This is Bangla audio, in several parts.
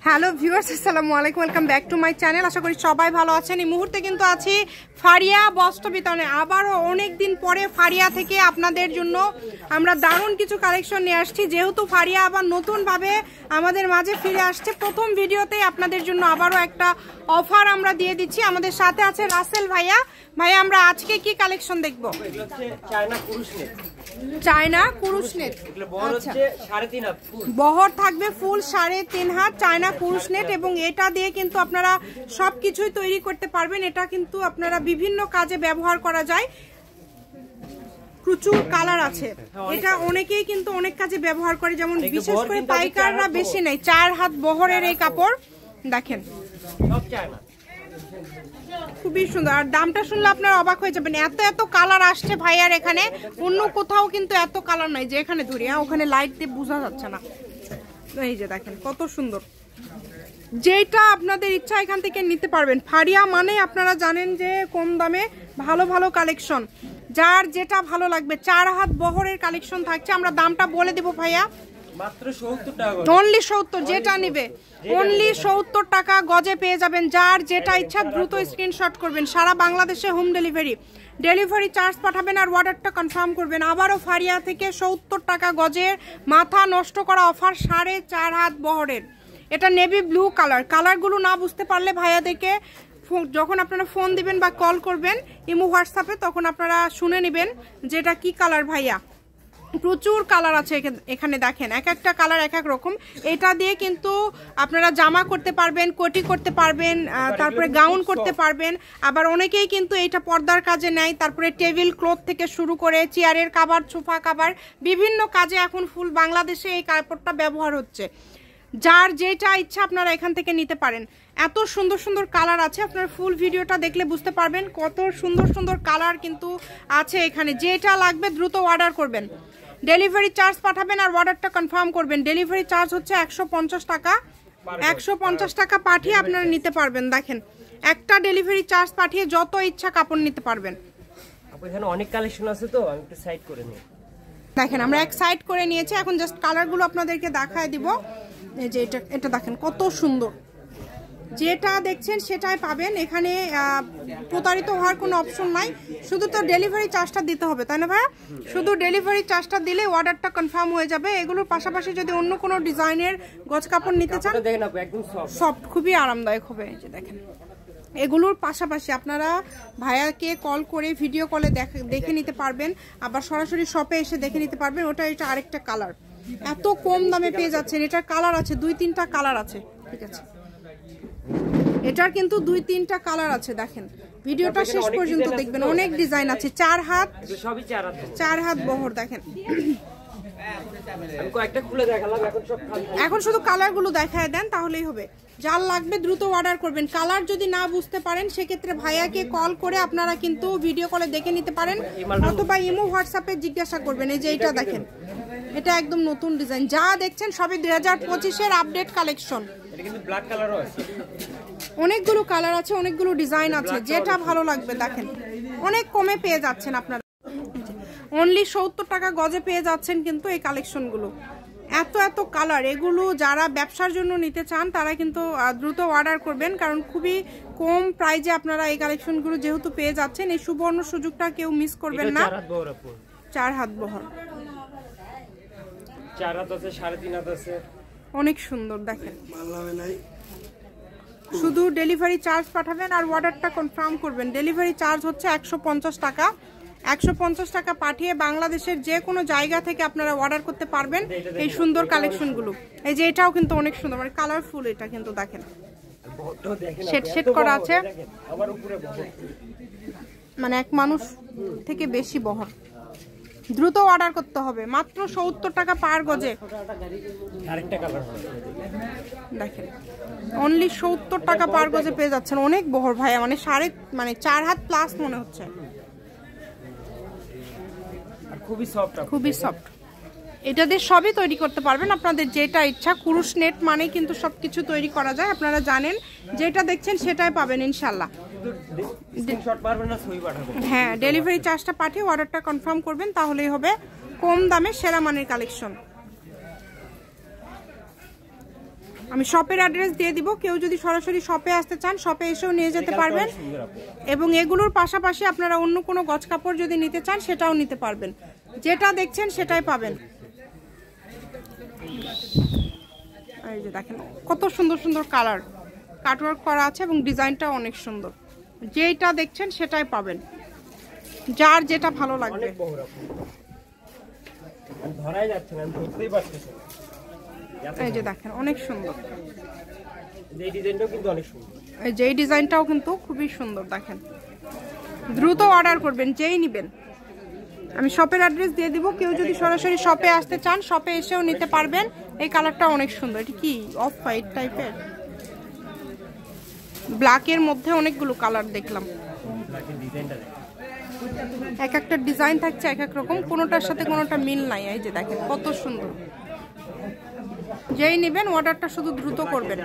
হ্যালো ভিউয়ার্স, আসসালামু আলাইকুম, welcome back to my channel. আশা করি সবাই ভালো আছেন। এই মুহূর্তে কিন্তু আছি ফারিয়া বস্ত্র বিতানে। আবারও অনেক দিন পরে ফারিয়া থেকে আপনাদের জন্য আমরা দারুণ কিছু কালেকশন নিয়ে আসছি। যেহেতু ফারিয়া আবার নতুনভাবে আমাদের মাঝে ফিরে আসছে, প্রথম ভিডিওতেই আপনাদের জন্য আবারও একটা অফার আমরা দিয়ে দিচ্ছি। আমাদের সাথে আছে রাসেল ভাইয়া। ভাইয়া, আমরা আজকে কি কালেকশন দেখবো? চায়না কুরুশ নেট, বহর থাকবে ফুল 3.5 হাত চায়না কুরুশ নেট, এবং এটা দিয়ে কিন্তু আপনারা সবকিছুই তৈরি করতে পারবেন। এটা কিন্তু আপনারা বিভিন্ন কাজে ব্যবহার করা যায়। প্রচুর কালার আছে। এটা অনেকেই কিন্তু অনেক কাজে ব্যবহার করে, যেমন বিশেষ করে পাইকাররা বেশি নেই। 4 হাত বহরের এই কাপড় দেখেন, খুবই সুন্দর। আর দামটা শুনলে আপনারা অবাক হয়ে যাবেন, এত এত কালার আসছে ভাইয়ার এখানে। অন্য কোথাও কিন্তু এত কালার নাই। যে এখানে ধরি, ওখানে লাইট দিয়ে বোঝা যাচ্ছে না। এই যে দেখেন কত সুন্দর, যেটা আপনাদের ইচ্ছা এখান থেকে নিতে পারবেন। ফারিয়া মানে আপনারা জানেন যে কম দামে ভালো ভালো কালেকশন, যার যেটা ভালো লাগবে। 4 হাত বহরের কালেকশন থাকছে। আমরা দামটা বলে দেবো ভাইয়া, মাত্র 70 টাকা, অনলি 70। যেটা নিবে অনলি 70 টাকা গজে পেয়ে যাবেন। যার যেটা ইচ্ছা দ্রুত স্ক্রিনশট করবেন। সারা বাংলাদেশে হোম ডেলিভারি চার্জ পাঠাবেন আর অর্ডারটা কনফার্ম করবেন। আবারও ফারিয়া থেকে 70 টাকা গজের মাথা নষ্ট করা অফার 4.5 হাত বহরের। এটা নেভি ব্লু কালার। কালারগুলো না বুঝতে পারলে ভাইয়াদেরকে যখন আপনারা ফোন দিবেন বা কল করবেন ইমো হোয়াটসঅ্যাপে, তখন আপনারা শুনে নেবেন যেটা কি কালার ভাইয়া। প্রচুর কালার আছে এখানে, দেখেন এক একটা কালার এক এক রকম। এটা দিয়ে কিন্তু আপনারা জামা করতে পারবেন, কোটি করতে পারবেন, তারপরে গাউন করতে পারবেন। আবার অনেকেই কিন্তু এটা পর্দার কাজে নেয়। তারপরে টেবিল ক্লথ থেকে শুরু করে চেয়ারের কাভার, সোফা কাভার, বিভিন্ন কাজে এখন ফুল বাংলাদেশে এই কাপড়টা ব্যবহার হচ্ছে। যার যেটা ইচ্ছা আপনারা এখান থেকে নিতে পারেন। এত সুন্দর সুন্দর কালার আছে, আপনারা ফুল ভিডিওটা দেখলে বুঝতে পারবেন কত সুন্দর সুন্দর কালার কিন্তু আছে এখানে। যেটা লাগবে দ্রুত অর্ডার করবেন। ডেলিভারি চার্জ পাঠাবেন আর অর্ডারটা কনফার্ম করবেন। ডেলিভারি চার্জ হচ্ছে 150 টাকা। 150 টাকা পাঠিয়ে আপনারা নিতে পারবেন। দেখেন, একটা ডেলিভারি চার্জ পাঠিয়ে যত ইচ্ছা কাপড় নিতে পারবেন। এখানে অনেক কালেকশন আছে, তো আমি একটু সাইড করে নিই। দেখেন, আমরা এক সাইড করে নিয়েছি। এখন জাস্ট কালারগুলো আপনাদেরকে দেখায় দিব। এই যে এটা দেখেন কত সুন্দর। যেটা দেখছেন সেটাই পাবেন। এখানে প্রতারিত হওয়ার কোনো অপশন নাই। শুধু তো ডেলিভারি চার্জটা দিতে হবে, তাই না ভাইয়া? শুধু ডেলিভারি চার্জটা দিলে অর্ডারটা কনফার্ম হয়ে যাবে। এগুলোর পাশাপাশি যদি অন্য কোনো ডিজাইনের গজ কাপড় নিতে চান, একদম সফট, খুবই আরামদায়ক হবে। এই যে দেখেন, এগুলোর পাশাপাশি আপনারা ভাইয়াকে কল করে ভিডিও কলে দেখে নিতে পারবেন। আবার সরাসরি শপে এসে দেখে নিতে পারবেন। এটা আরেকটা কালার। এত কম দামে পেয়ে যাচ্ছেন। এটার কালার আছে 2-3টা কালার আছে। ঠিক আছে, এটার কিন্তু 2-3টা কালার আছে। দেখেন, ভিডিওটা শেষ পর্যন্ত দেখবেন। অনেক ডিজাইন আছে। 4 হাত, সবই 4 হাত বহর। দেখেন, আমি কয়েকটা খুলে দেখালাম, এখন শুধু কালারগুলো দেখায় দেন তাহলেই হবে। যার লাগবে দ্রুত অর্ডার করবেন। কালার যদি না বুঝতে পারেন সেক্ষেত্রে ভাইয়াকে কল করে আপনারা কিন্তু ভিডিও কলে দেখে নিতে পারেন, অথবা ইমো হোয়াটসঅ্যাপে জিজ্ঞাসা করবেন। এই যে এটা দেখেন, এটা একদম নতুন ডিজাইন। যা দেখছেন সবই 2025-এর আপডেট কালেকশন। এটা কিন্তু ব্ল্যাক কালারও আছে। অনেকগুলো কালার আছে, অনেকগুলো ডিজাইন আছে। যেটা ভালো লাগবে দেখেন, অনেক কমে পেয়ে যাচ্ছেন আপনারা। অনলি 70 টাকা গজে পেয়ে যাচ্ছেন কিন্তু এই কালেকশনগুলো। এত এত কালার। এগুলো যারা ব্যবসার জন্য নিতে চান তারা কিন্তু দ্রুত অর্ডার করবেন, কারণ খুবই কম প্রাইজে আপনারা এই কালেকশনগুলো যেহেতু পেয়ে যাচ্ছেন। এই সুবর্ণ সুযোগটা কেউ মিস করবেন না। 4 হাত বহর, 4 হাত আছে, 3.5 হাত আছে। অনেক সুন্দর। দেখেন, শুধু ডেলিভারি চার্জ পাঠাবেন আর অর্ডারটা কনফার্ম করবেন। ডেলিভারি চার্জ হচ্ছে 150 টাকা। 150 টাকা পাঠিয়ে বাংলাদেশের যে কোনো জায়গা থেকে আপনারা অর্ডার করতে পারবেন এই সুন্দর কালেকশনগুলো। এই যে এটাও কিন্তু অনেক সুন্দর, মানে কালারফুল। এটা কিন্তু দেখেন সেট করা আছে, মানে এক মানুষ থেকে বেশি বহর। দ্রুত অর্ডার করতে হবে। মাত্র 70 টাকা পার গজে। দেখেন, অনলি 70 টাকা পার গজে পেয়ে যাচ্ছেন। অনেক বহর ভাইয়া, মানে 4 হাত প্লাস মনে হচ্ছে। খুবই সফট। এটা দিয়ে সবই তৈরি করতে পারবেন আপনাদের যেটা ইচ্ছা। কুরুশ নেট মানে কিন্তু সবকিছু তৈরি করা যায়। আপনারা জানেন, যেটা দেখছেন সেটাই পাবেন ইনশাল্লাহ। হ্যাঁ, ডেলিভারি চার্জটা পাঠিয়ে অর্ডারটা কনফার্ম করবেন, তাহলেই হবে। কম দামে সেরা মানের কালেকশন। আমি শপের অ্যাড্রেস দিয়ে দিব, কেউ যদি সরাসরি শপে আসতে চান শপে এসেও নিয়ে যেতে পারবেন, এবং এগুলোর পাশাপাশি আপনারা অন্য কোনো গজ কাপড় যদি নিতে চান সেটাও নিতে পারবেন, যেটা দেখছেন সেটাই পাবেন। এই যে দেখেন কত সুন্দর সুন্দর কালার কাটওয়ার্ক করা আছে এবং ডিজাইনটাও অনেক সুন্দর, যেটা দেখছেন সেটাই পাবেন, যার যেটা ভালো লাগবে। এই যে দেখেন অনেক সুন্দর, এই যে ডিজাইনটাও কিন্তু খুবই সুন্দর। দেখেন দ্রুত অর্ডার করবেন যেই নেবেন। আমি শপের অ্যাড্রেস দিয়ে দিব, কেউ যদি সরাসরি শপে আসতে চান শপে এসেও নিতে পারবেন। এই কালারটা অনেক সুন্দর, এটি কি অফ হোয়াইট টাইপের, ব্ল্যাকের মধ্যে অনেকগুলো কালার দেখলাম, এক একটা ডিজাইন থাকছে এক এক রকম, কোনোটার সাথে কোনোটা মিল নাই। এই যে দেখেন কত সুন্দর, যেই নেবেন অর্ডারটা শুধু দ্রুত করবেন।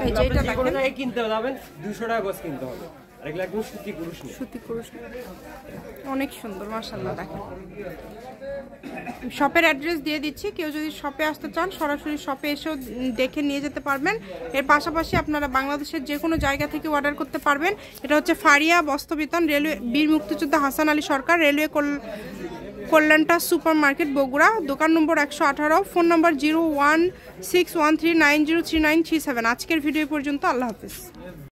এই যে এটা দেখেন কিনতে যাবেন 200 টাকা গজ কিনতে হবে, আর এগুলা একদম সুতি কুরুশ, সুতি কুরুশ, অনেক সুন্দর মাশাআল্লাহ। দেখেন শপের অ্যাড্রেস দিয়ে দিচ্ছি, কেউ যদি শপে আসতে চান সরাসরি শপে এসেও দেখে নিয়ে যেতে পারবেন। এর পাশাপাশি আপনারা বাংলাদেশের যে কোনো জায়গা থেকে অর্ডার করতে পারবেন। এটা হচ্ছে ফারিয়া বস্ত্রবিতান, রেলওয়ে বীর মুক্তিযোদ্ধা হাসান আলী সরকার, রেলওয়ে কল্যাণটা সুপার মার্কেট, বগুড়া, দোকান নম্বর 118, ফোন নম্বর 01613903937। আজকের ভিডিও পর্যন্ত, আল্লাহ হাফিজ।